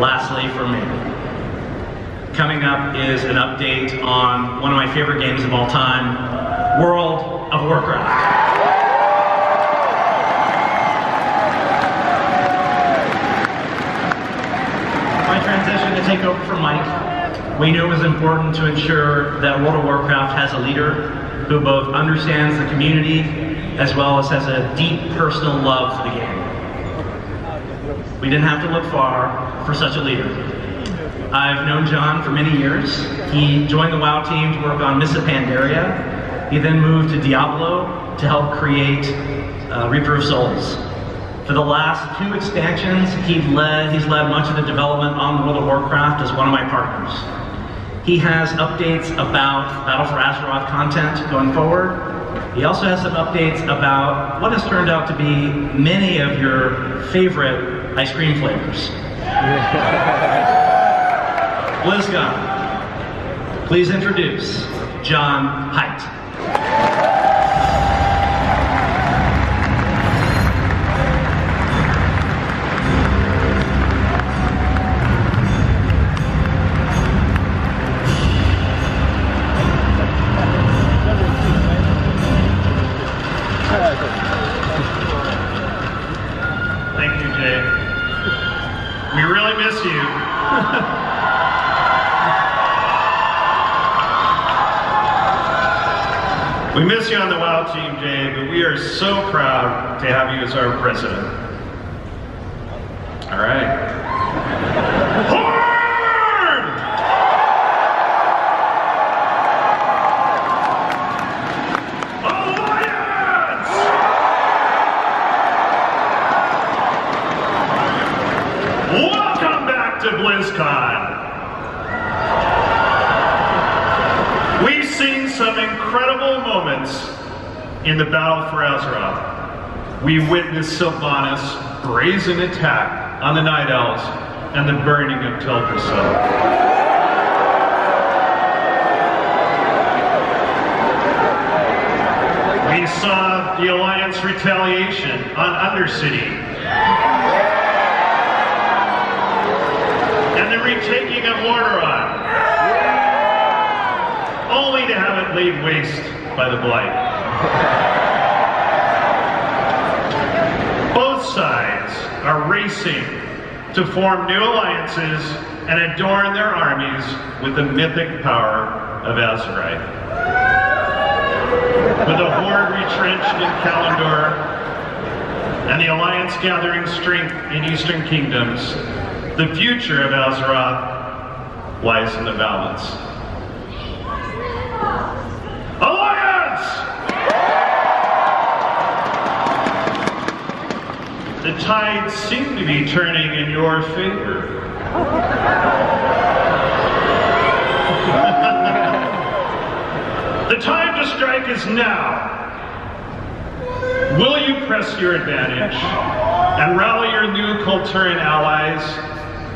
lastly from me. Coming up is an update on one of my favorite games of all time, World of Warcraft. My transition to take over from Mike, we knew it was important to ensure that World of Warcraft has a leader who both understands the community as well as has a deep personal love for the game. We didn't have to look far for such a leader. I've known John for many years. He joined the WoW team to work on Mists of Pandaria. He then moved to Diablo to help create Reaper of Souls. For the last 2 expansions, he's led much of the development on World of Warcraft as one of my partners. He has updates about Battle for Azeroth content going forward. He also has some updates about what has turned out to be many of your favorite ice cream flavors. Blizzcon, please introduce John Haidt. Thank you, Jay. We really miss you. We miss you on the WoW team, Jay, but we are so proud to have you as our president. All right. Welcome back to Blizzcon. We've seen some incredible moments in the battle for Azeroth. We witnessed Sylvanas' brazen attack on the Night Elves and the burning of Teldrassil. We saw the Alliance retaliation on Undercity. And the retaking of Lordaeron, only to have it laid waste by the Blight. Both sides are racing to form new alliances and adorn their armies with the mythic power of Azerite. With the Horde retrenched in Kalimdor and the Alliance gathering strength in Eastern Kingdoms, the future of Azeroth lies in the balance. Alliance! The tides seem to be turning in your favor. The time to strike is now. Will you press your advantage and rally your new Kulturan allies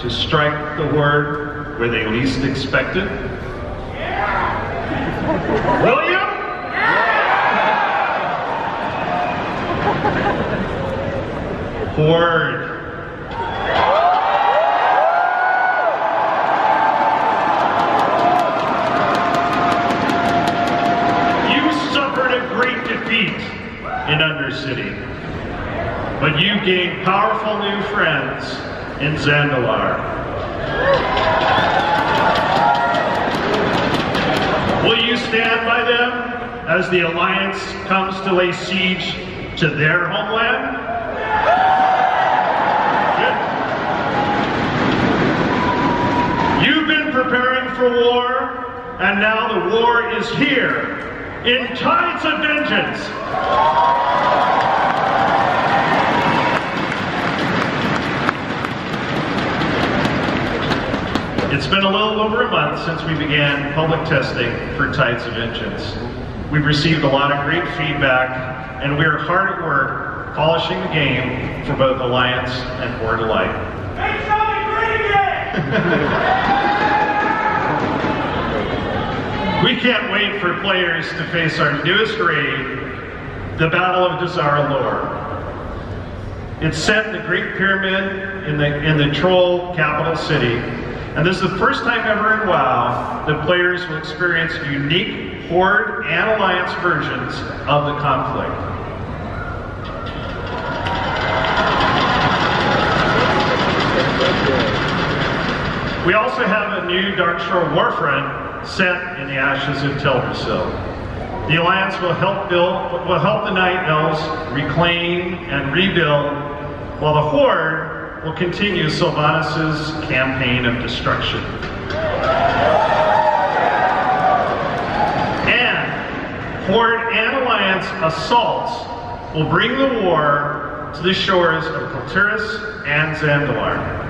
to strike the Horde where they least expect it? Will you? Horde. You suffered a great defeat in Undercity, but you gained powerful new friends in Zandalar. Will you stand by them as the Alliance comes to lay siege to their homeland? Good. You've been preparing for war, and now the war is here, in tides of vengeance. It's been a little over a month since we began public testing for Tides of Vengeance. We've received a lot of great feedback, and we are hard at work polishing the game for both Alliance and Horde alike. Make something great again! We can't wait for players to face our newest raid, the Battle of Dazara Lore. It's set in the Great Pyramid in the Troll capital city. And this is the first time ever in WoW that players will experience unique Horde and Alliance versions of the conflict. We also have a new Darkshore Warfront set in the ashes of Teldrassil. The Alliance will help the Night Elves reclaim and rebuild, while the Horde will continue Sylvanas' campaign of destruction. And Horde and Alliance assaults will bring the war to the shores of Kulturis and Zandalar.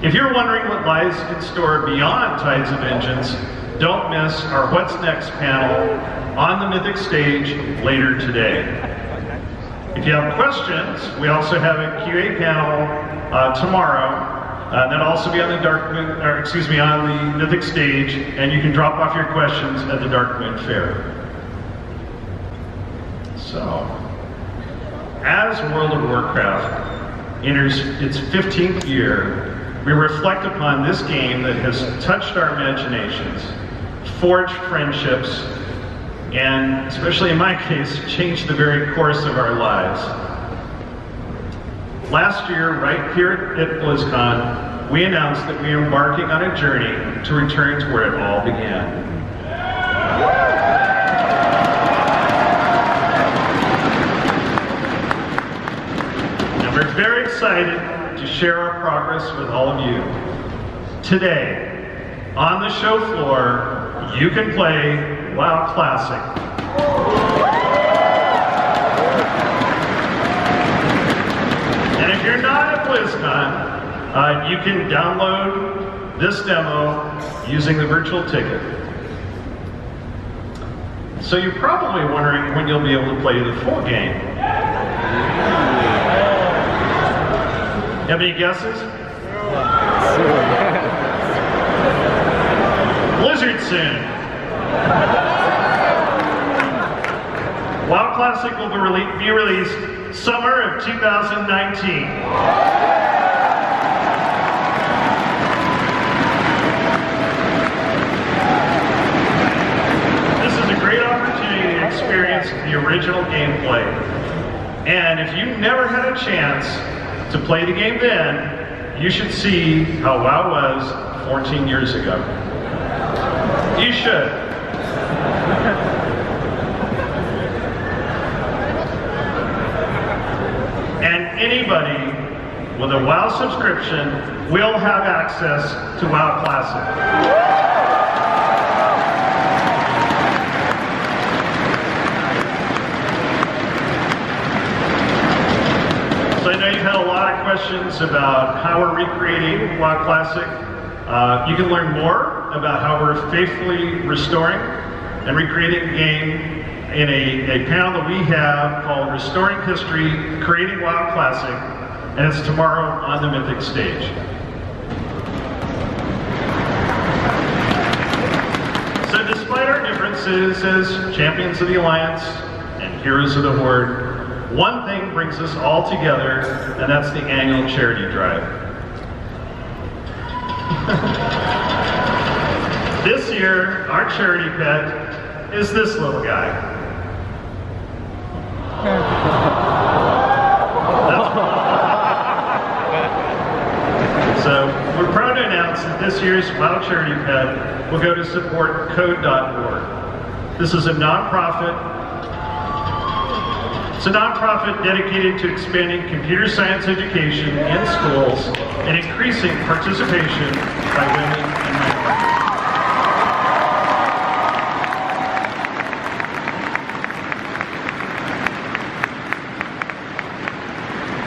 If you're wondering what lies in store beyond Tides of Vengeance, don't miss our What's Next panel on the Mythic stage later today. If you have questions, we also have a QA panel tomorrow. That'll also be on the on the Mythic stage, and you can drop off your questions at the Darkmoon Fair. So, as World of Warcraft enters its 15th year, we reflect upon this game that has touched our imaginations, forged friendships, and, especially in my case, changed the very course of our lives. Last year, right here at Blizzcon, we announced that we are embarking on a journey to return to where it all began. And we're very excited to share our progress with all of you. Today, on the show floor, you can play WoW Classic. And if you're not at BlizzCon, you can download this demo using the virtual ticket. So you're probably wondering when you'll be able to play the full game. Have any guesses? Blizzard soon. WoW Classic will be released summer of 2019. This is a great opportunity to experience the original gameplay. And if you never had a chance to play the game then, you should see how WoW was 14 years ago. You should. And anybody with a WoW subscription will have access to WoW Classic. I know you've had a lot of questions about how we're recreating WoW Classic. You can learn more about how we're faithfully restoring and recreating the game in a panel that we have called Restoring History, Creating WoW Classic, and it's tomorrow on the Mythic stage. So despite our differences as champions of the Alliance and heroes of the Horde, one thing brings us all together, and that's the annual charity drive. This year, our charity pet is this little guy. So, we're proud to announce that this year's WoW charity pet will go to support Code.org. This is a nonprofit. It's a nonprofit dedicated to expanding computer science education in schools and increasing participation by women and minorities.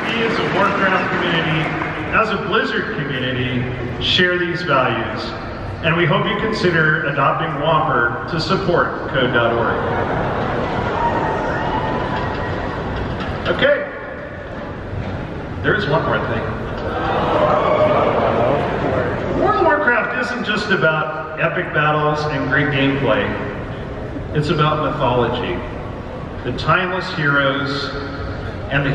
We as a Warcraft community, as a Blizzard community, share these values, and we hope you consider adopting Whopper to support Code.org. Okay, there's one more thing. World of Warcraft isn't just about epic battles and great gameplay. It's about mythology, the timeless heroes, and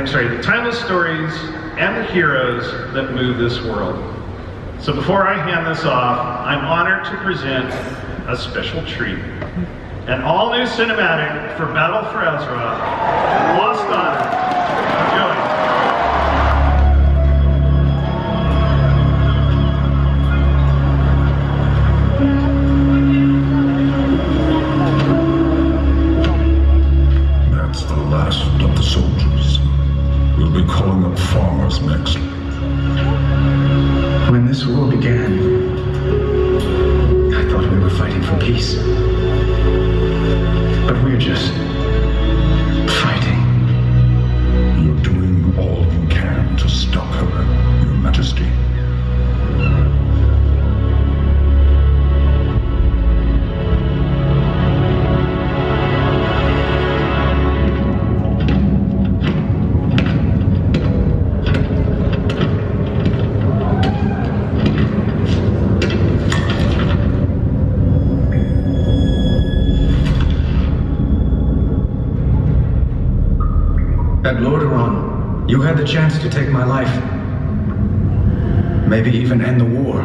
the timeless stories and the heroes that move this world. So before I hand this off, I'm honored to present a special treat. An all-new cinematic for Battle for Azeroth, Lost Honor. Enjoy. That's the last of the soldiers. We'll be calling up farmers next. When this war began, I thought we were fighting for peace. But we're just fighting. You're doing all you can to stop her, Your Majesty. At Lordaeron, you had the chance to take my life. Maybe even end the war.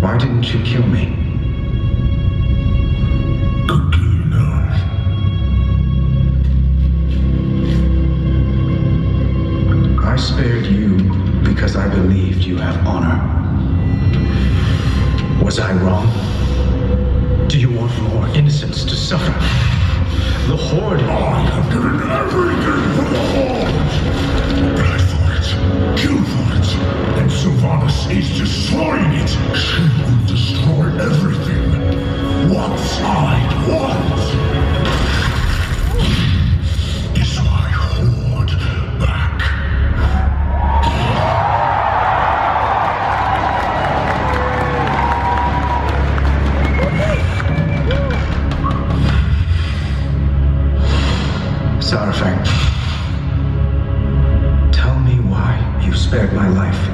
Why didn't you kill me? I spared you because I believed you have honor. Was I wrong? Do you want more innocents to suffer? The Horde... I have given everything for the Horde! Die for it! Kill for it! And Sylvanas is destroying it! She will destroy everything! What side wants? Is my Horde back? Sarafang, tell me why you spared my life.